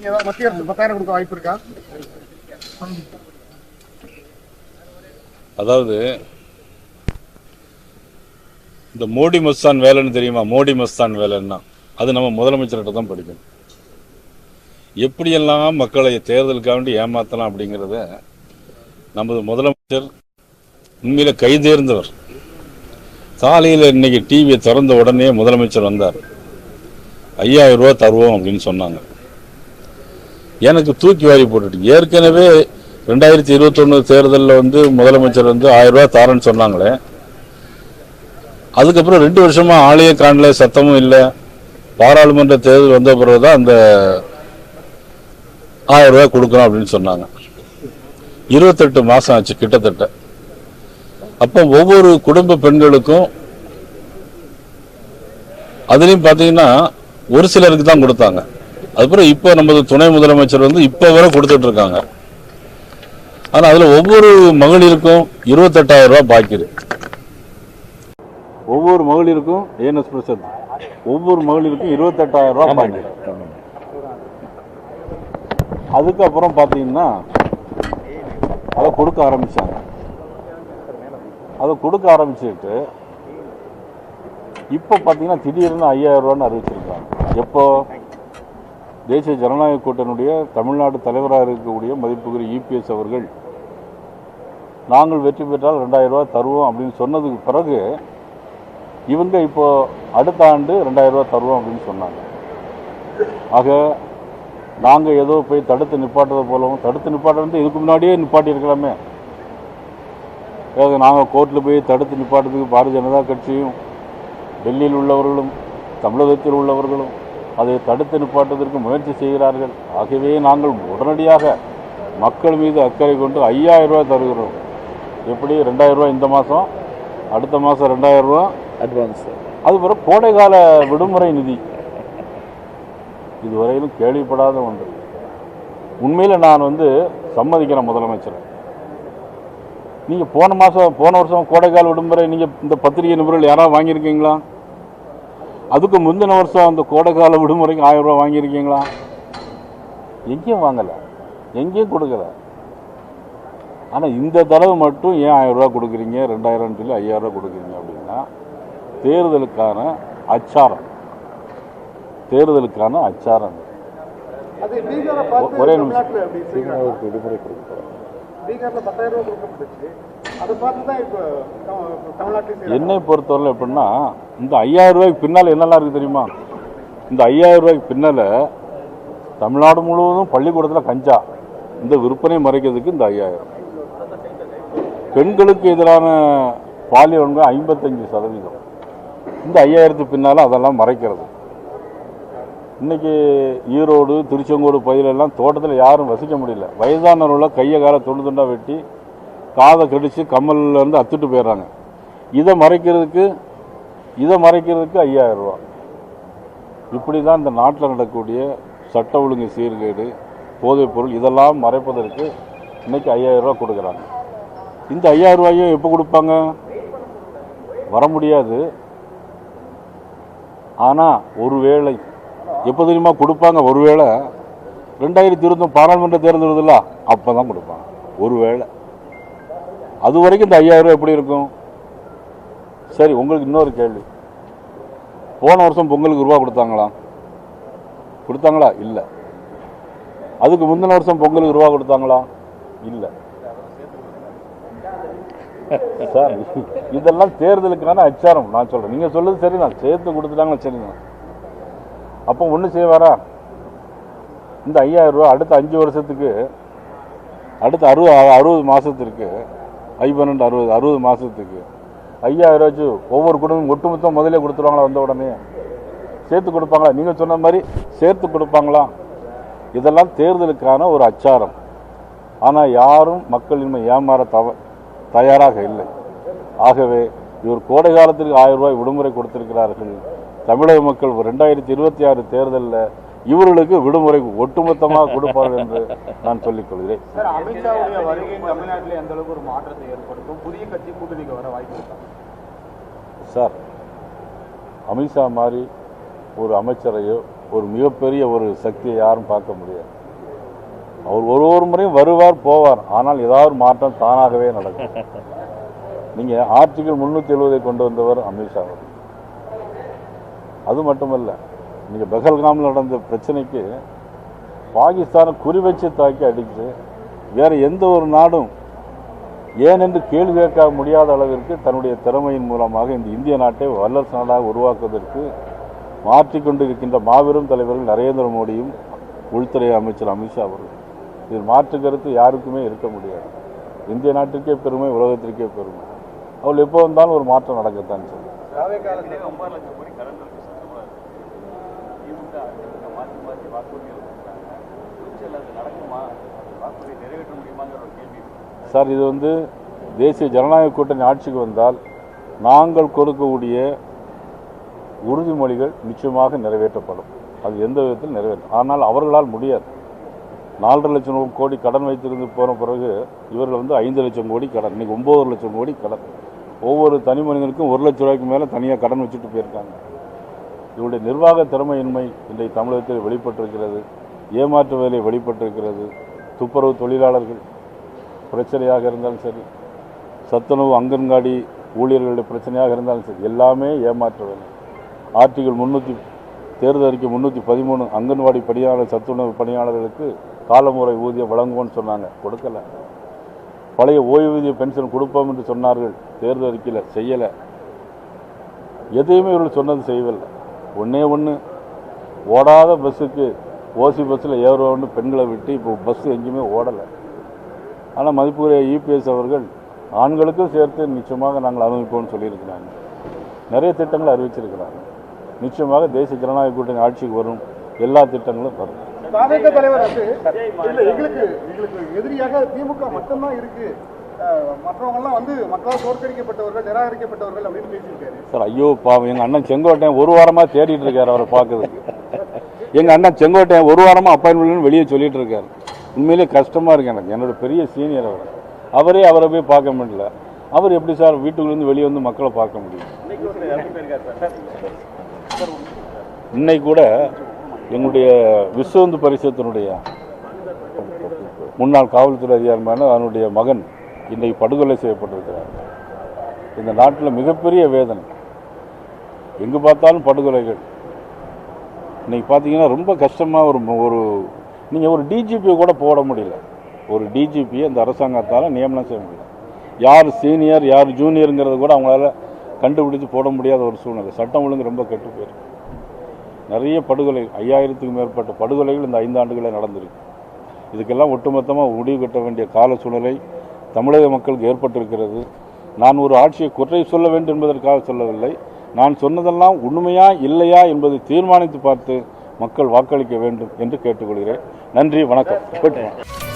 மத்திய அரசு 10,000 கொடுக்க வாய்ப்பு இருக்கா? அதாவது இந்த மோடி மஸ்தான் வேலைன்னு தெரியுமா? மோடி மஸ்தான் வேலைன்னா அது நம்ம முதலமைச்சர்கிட்ட தான் படிக்கணும். எப்படியெல்லாம் மக்களை தேர்தலுக்காக வேண்டி ஏமாற்றலாம் அப்படிங்கிறத நமது முதலமைச்சர் உண்மையில கைதேர்ந்தவர். காலையில் இன்னைக்கு டிவியை திறந்த உடனே முதலமைச்சர் வந்தார். 5,000 ரூபா தருவோம் அப்படின்னு சொன்னாங்க. எனக்கு தூக்கி வாரி போட்டுட்டு, ஏற்கனவே 2021 தேர்தலில் முதலமைச்சர் 1000 ரூபா தாரன்னு சொன்னாங்களே, அதுக்கப்புறம் 2 வருஷமா ஆலய காணல, சத்தமும் இல்லை. பாராளுமன்ற தேர்தல் வந்த பிறகுதான் அந்த 1000 ரூபாய் கொடுக்கணும் அப்படின்னு சொன்னாங்க. 28 மாசம் ஆச்சு கிட்டத்தட்ட. அப்போ ஒவ்வொரு குடும்ப பெண்களுக்கும் அதுலயும் பாத்தீங்கன்னா ஒரு சிலருக்கு தான் கொடுத்தாங்க. அதுக்கப்புறம் இப்ப நமது துணை முதலமைச்சர் இப்ப வரை கொடுத்துட்டு இருக்காங்க. ஆனா அதுல ஒவ்வொரு மகளிருக்கும் 28,000 ரூபாய் பாக்கி இருக்கு. ஒவ்வொரு மகளிருக்கும் ஏஎன்எஸ் பிரசாத் ஒவ்வொரு மகளிருக்கும் 28,000 ரூபாய் பாக்கி. அதுக்கப்புறம் பாத்தீங்கன்னா அதை கொடுக்க ஆரம்பிச்சாங்க. அதை கொடுக்க ஆரம்பிச்சுட்டு இப்போ பார்த்தீங்கன்னா திடீர்னு 5,000 ரூபான்னு அறிவிச்சிருக்காங்க. எப்போ தேசிய ஜனநாயக கூட்டணியுடைய தமிழ்நாடு தலைவராக இருக்கக்கூடிய மதிப்புக்குரிய இபிஎஸ் அவர்கள் நாங்கள் வெற்றி பெற்றால் 2,000 ரூபாய் தருவோம் அப்படின்னு சொன்னதுக்கு பிறகு இவங்க இப்போ அடுத்த ஆண்டு 2,000 ரூபாய் தருவோம் அப்படின்னு சொன்னாங்க. ஆக நாங்கள் ஏதோ போய் தடுத்து நிப்பாட்டுறது போலவும், தடுத்து நிப்பாட்டுறது இதுக்கு முன்னாடியே நிப்பாட்டி இருக்கலாமே. நாங்கள் கோர்ட்டில் போய் தடுத்து நிப்பாட்டுறதுக்கு பாரதிய ஜனதா கட்சியும் டெல்லியில் உள்ளவர்களும் தமிழகத்தில் உள்ளவர்களும் அதை தடுத்து நிப்பாட்டுவதற்கு முயற்சி செய்கிறார்கள். ஆகவே நாங்கள் உடனடியாக மக்கள் மீது அக்கறை கொண்டு 5,000 ரூபாய் தருகிறோம். எப்படி 2,000 ரூபாய் இந்த மாதம், அடுத்த மாதம் 2,000 ரூபாய் அட்வான்ஸ். அதுக்கப்புறம் கோடைகால விடுமுறை நிதி இதுவரையிலும் கேள்விப்படாத ஒன்று. உண்மையில் நான் சம்மதிக்கிறேன் முதலமைச்சர். நீங்கள் போன வருஷம் கோடைக்கால விடுமுறை நீங்கள் இந்த பத்திரிகை நிபுணர்கள் யாராவது வாங்கியிருக்கீங்களா? அதுக்கு முந்தின வருஷம் அந்த கோடைக்கால விடுமுறைக்கு 1,000 ரூபாய் வாங்கியிருக்கீங்களா? எங்கேயும் வாங்கலை, எங்கேயும் கொடுக்கல. ஆனால் இந்த தடவை மட்டும் ஏன் 1,000 ரூபாய் கொடுக்குறீங்க, 2,000 சொல்லி 5,000 ரூபாய் கொடுக்குறீங்க அப்படின்னா தேர்தலுக்கான அச்சாரம். தேர்தலுக்கான அச்சாரம். ஒரே நிமிஷம். விடுமுறை கொடுக்க என்னை பொறுத்தவரை எப்படின்னா, இந்த 5,000 ரூபாய்க்கு பின்னால் என்னெல்லாம் இருக்கு தெரியுமா? இந்த 5,000 ரூபாய்க்கு பின்னால தமிழ்நாடு முழுவதும் பள்ளிக்கூடத்தில் கஞ்சா இந்த விற்பனை மறைக்கிறதுக்கு இந்த 5,000. பெண்களுக்கு எதிரான பாலியல் வன்முறை 55%. இந்த 5,000க்கு பின்னால அதெல்லாம் மறைக்கிறது. இன்னைக்கு ஈரோடு, திருச்செங்கோடு பகுதியிலெல்லாம் தோட்டத்தில் யாரும் வசிக்க முடியல. வயதானவர்கள கையை காலை துண்டு துண்டாக வெட்டி காதை கடிச்சு கம்மல்லேருந்து அத்துட்டு போயிடுறாங்க. இதை மறைக்கிறதுக்கு 5,000 ரூபா. இப்படி தான் இந்த நாட்டில் நடக்கக்கூடிய சட்ட ஒழுங்கு சீர்கேடு, போதைப் பொருள் இதெல்லாம் மறைப்பதற்கு இன்னைக்கு 5,000 ரூபா கொடுக்குறாங்க. இந்த 5,000 ரூபாயும் எப்போ கொடுப்பாங்க? வர முடியாது. ஆனால் ஒருவேளை எப்போ தெரியுமா கொடுப்பாங்க? ஒருவேளை 2020 பாராளுமன்ற தேர்தல் வருதுல்ல, அப்போ தான் கொடுப்பாங்க. ஒருவேளை அது வரைக்கும் இந்த 5,000 ரூபாய் எப்படி இருக்கும்? சரி, உங்களுக்கு இன்னொரு கேள்வி. போன வருஷம் பொங்கலுக்கு ரூபா கொடுத்தாங்களா? இல்லை. அதுக்கு முந்தின வருஷம் பொங்கலுக்கு ரூபா கொடுத்தாங்களா? இல்லை. சார், இதெல்லாம் தேர்தலுக்கான அச்சாரம். நான் சொல்றேன், நீங்க சொல்றது சரிதான். சேர்த்து கொடுத்துட்டாங்களா? சரிதான். அப்போ ஒன்று செய்வாரா? இந்த 5,000 ரூபா அடுத்த 5 வருஷத்துக்கு, அடுத்த 60 மாதத்திற்கு 60 மாதத்துக்கு 5,000 ரூபாய்க்கு ஒவ்வொரு குடும்பம் ஒட்டுமொத்தம் முதலே கொடுத்துருவாங்களா? வந்த உடனே சேர்த்து கொடுப்பாங்களா? நீங்கள் சொன்ன மாதிரி சேர்த்து கொடுப்பாங்களா? இதெல்லாம் தேர்தலுக்கான ஒரு அச்சாரம். ஆனால் யாரும் மக்களின்மை ஏமாற தயாராக இல்லை. ஆகவே இவர் கோடை காலத்திற்கு 1000 ரூபாய் விடுமுறை கொடுத்திருக்கிறார்கள். தமிழக மக்கள் 2026 தேர்தலில் இவர்களுக்கு விடுமுறை ஒட்டுமொத்தமாக கொடுப்பார்கள் என்று நான் சொல்லிக் கொள்கிறேன். அமித்ஷாவுடைய வருகை தமிழ்நாட்டில் எந்த அளவுக்கு ஒரு மாற்றத்தை ஏற்படுத்தும்? புதிய கட்சி கூட்டணிக்கு வர வாய்ப்பு இருக்கா? சார், அமித்ஷா மாதிரி ஒரு அமைச்சரையோ ஒரு மிகப்பெரிய ஒரு சக்தியை யாரும் பார்க்க முடியாது. அவர் ஒரு முறையும் வருவார் போவார், ஆனால் ஏதாவது மாற்றம் தானாகவே நடக்கும். நீங்கள் ஆர்டிகல் 370 கொண்டு வந்தவர் அமித்ஷா அவர். அது மட்டுமல்ல, நீங்கள் பெஹல்காமில் நடந்த பிரச்சனைக்கு பாகிஸ்தானை குறிவச்சு தாக்கி அடித்து வேறு எந்த ஒரு நாடும் ஏனென்று கேள்வி கேட்க முடியாத அளவிற்கு தன்னுடைய திறமையின் மூலமாக இந்த இந்திய நாட்டை வல்லரசு நாடாக உருவாக்குவதற்கு மாற்றிக்கொண்டிருக்கின்ற மாபெரும் தலைவர்கள் நரேந்திர மோடியும் உள்துறை அமைச்சர் அமித்ஷா அவர்கள். இதில் மாற்று கருத்து யாருக்குமே இருக்க முடியாது. இந்திய நாட்டிற்கே பெருமை, உலகத்திற்கே பெருமை. அவள் எப்போ வந்தாலும் ஒரு மாற்றம் நடக்கத்தான் சொல்லும். சார், இது தேசிய ஜனநாயக கூட்டணி ஆட்சிக்கு வந்தால் நாங்கள் கொடுக்கக்கூடிய உறுதிமொழிகள் நிச்சயமாக நிறைவேற்றப்படும். அது எந்த விதத்தில் நிறைவேற்றும். ஆனால் அவர்களால் முடியாது. 4.5 லட்சம் கோடி கடன் வைத்திருந்து போன பிறகு இவர்கள் 5 லட்சம் கோடி கடன், இன்னைக்கு 9 லட்சம் கோடி கடன். ஒவ்வொரு தனி மனிதனுக்கும் 1 லட்சம் ரூபாய்க்கு மேலே தனியாக கடன் வச்சுட்டு போயிருக்காங்க. இவருடைய நிர்வாக திறமையின்மை இன்றைக்கு தமிழகத்தில் வெளிப்பட்டிருக்கிறது. ஏமாற்று வேலை வெளிப்பட்டிருக்கிறது. துப்புரவு தொழிலாளர்கள் பிரச்சனையாக இருந்தாலும் சரி, சத்துணவு அங்கன்வாடி ஊழியர்களுடைய பிரச்சனையாக இருந்தாலும் சரி, எல்லாமே ஏமாற்று வேலை. ஆர்டிகல் 300 தேர்தல் அறிக்கை 313 அங்கன்வாடி பணியாளர் சத்துணவு பணியாளர்களுக்கு காலமுறை ஊதியம் வழங்குவோன்னு சொன்னாங்க, கொடுக்கல. பழைய ஓய்வூதிய பென்ஷன் கொடுப்போம் என்று சொன்னார்கள், தேர்தல் அறிக்கையில் செய்யலை. எதையுமே இவர்கள் சொன்னது செய்யவில்லை. ஒன்று ஓடாத பஸ்ஸுக்கு ஓசி பஸ்ஸில் ஏறுவோன்னு பெண்களை விட்டு இப்போ பஸ் எங்கேயுமே ஓடலை. ஆனால் மதிப்புக்குரிய இபிஎஸ் அவர்கள் ஆண்களுக்கும் சேர்த்து நிச்சயமாக நாங்கள் அனுபவிப்போம்னு சொல்லியிருக்கிறாங்க. நிறைய திட்டங்களை அறிவிச்சிருக்கிறாங்க. நிச்சயமாக தேசிய ஜனநாயக கூட்டணி ஆட்சிக்கு வரும், எல்லா திட்டங்களும் வரும். தலைவர் எங்களுக்கு எதிரியாக திமுக மட்டும்தான் இருக்கு, மற்றவங்கெல்லாம் மக்களால் தோற்கடிக்கப்பட்டவர்கள், நிராகரிக்கப்பட்டவர்கள் அப்படின்னு பேசியிருக்காரு. சார், ஐயோ பாவம், எங்கள் அண்ணன் செங்கோட்டையன் ஒரு வாரமாக தேடிட்டு இருக்காரு அவரை பார்க்கறதுக்கு. எங்கள் அண்ணன் செங்கோட்டையன் ஒரு வாரமாக அப்பாயின்மெண்ட்னு வெளியே சொல்லிட்டு இருக்காரு. உண்மையிலே கஷ்டமாக இருக்கு எனக்கு. என்னோட பெரிய சீனியர் அவரை போய் பார்க்க முடியல. அவர் எப்படி சார் வீட்டுக்குள்ளேருந்து வெளியே மக்களை பார்க்க முடியும்? இன்னைக்கு கூட எங்களுடைய விஸ்வ இந்து பரிஷத்தினுடைய முன்னாள் காவல்துறை அதிகாரியான அவனுடைய மகன் இன்றைக்கு படுகொலை செய்யப்பட்டிருக்கிறார். இந்த நாட்டில் மிகப்பெரிய வேதனை. எங்கே பார்த்தாலும் படுகொலைகள். இன்னைக்கு பார்த்தீங்கன்னா ரொம்ப கஷ்டமாக நீங்கள் ஒரு டிஜிபியை கூட போட முடியல. ஒரு டிஜிபியை இந்த அரசாங்கத்தால் நியமனம் செய்ய முடியல. யார் சீனியர் யார் ஜூனியருங்கிறது கூட அவங்களால கண்டுபிடித்து போட முடியாத ஒரு சூழ்நிலை. சட்டம் ஒழுங்கு ரொம்ப கெட்டு போயிருக்கு. நிறைய படுகொலை, 5000க்கும் மேற்பட்ட படுகொலைகள் இந்த 5 ஆண்டுகளில் நடந்திருக்கு. இதுக்கெல்லாம் ஒட்டுமொத்தமாக முடிவு கட்ட வேண்டிய கால சூழ்நிலை தமிழக மக்களுக்கு ஏற்பட்டிருக்கிறது. நான் ஒரு ஆட்சியை குறை சொல்ல வேண்டும் என்பதற்காக சொல்லவில்லை. நான் சொன்னதெல்லாம் உண்மையா இல்லையா என்பதை தீர்மானித்து பார்த்து மக்கள் வாக்களிக்க வேண்டும் என்று கேட்டுக்கொள்கிறேன். நன்றி, வணக்கம்.